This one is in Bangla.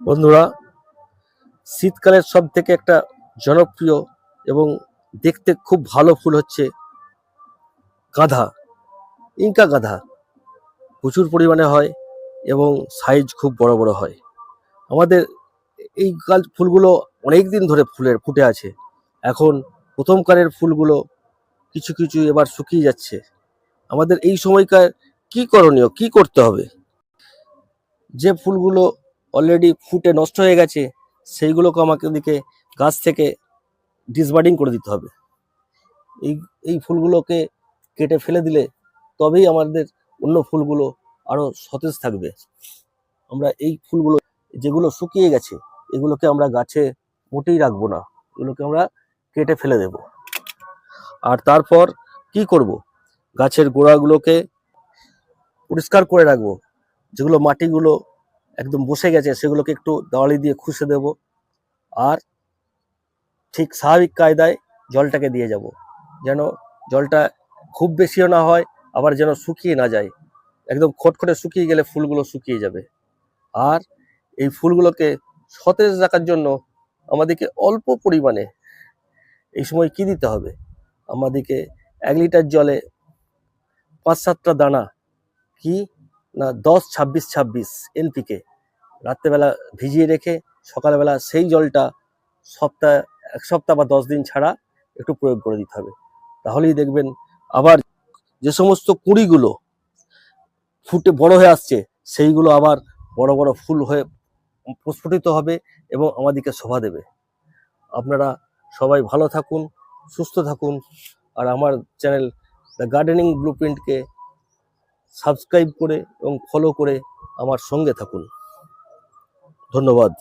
বন্ধুরা, শীতকালের সব থেকে একটা জনপ্রিয় এবং দেখতে খুব ভালো ফুল হচ্ছে গাঁদা। ইনকা গাঁদা প্রচুর পরিমাণে হয় এবং সাইজ খুব বড় বড় হয়। আমাদের এই ফুলগুলো অনেক দিন ধরে ফুটে আছে। এখন প্রথমকারের ফুলগুলো কিছু কিছু এবার শুকিয়ে যাচ্ছে। আমাদের এই সময়কার কি করণীয়, কি করতে হবে? যে ফুলগুলো অলরেডি ফুটে নষ্ট হয়ে গেছে সেইগুলোকে আমাদেরকে গাছ থেকে ডিসবার্ডিং করে দিতে হবে। এই এই ফুলগুলোকে কেটে ফেলে দিলে তবেই আমাদের অন্য ফুলগুলো আরো সতেজ থাকবে। আমরা এই ফুলগুলো যেগুলো শুকিয়ে গেছে এগুলোকে আমরা গাছে মোটেই রাখবো না, এগুলোকে আমরা কেটে ফেলে দেব। আর তারপর কি করব, গাছের গোড়াগুলোকে পরিষ্কার করে রাখবো। যেগুলো মাটিগুলো একদম বসে গেছে সেগুলোকে একটু দাওয়ালি দিয়ে খুশে দেব। আর ঠিক স্বাভাবিক কায়দায় জলটাকে দিয়ে যাব, যেন জলটা খুব বেশিও না হয়, আবার যেন শুকিয়ে না যায়। একদম খটখটে শুকিয়ে গেলে ফুলগুলো শুকিয়ে যাবে। আর এই ফুলগুলোকে সতেজ রাখার জন্য আমাদেরকে অল্প পরিমাণে এই সময় কি দিতে হবে, আমাদেরকে 1 লিটার জলে 5-7টা দানা, কি না 10-26-26 এনপিকে রাত্রেবেলা ভিজিয়ে রেখে সকালবেলা সেই জলটা এক সপ্তাহ বা 10 দিন ছাড়া একটু প্রয়োগ করে দিতে হবে। তাহলেই দেখবেন আবার যে সমস্ত কুঁড়িগুলো ফুটে বড় হয়ে আসছে সেইগুলো আবার বড় বড় ফুল হয়ে প্রস্ফুটিত হবে এবং আমাদেরকে শোভা দেবে। আপনারা সবাই ভালো থাকুন, সুস্থ থাকুন। আর আমার চ্যানেল দ্য গার্ডেনিং ব্লুপ্রিন্টকে সাবস্ক্রাইব করে এবং ফলো করে আমার সঙ্গে থাকুন। ধন্যবাদ।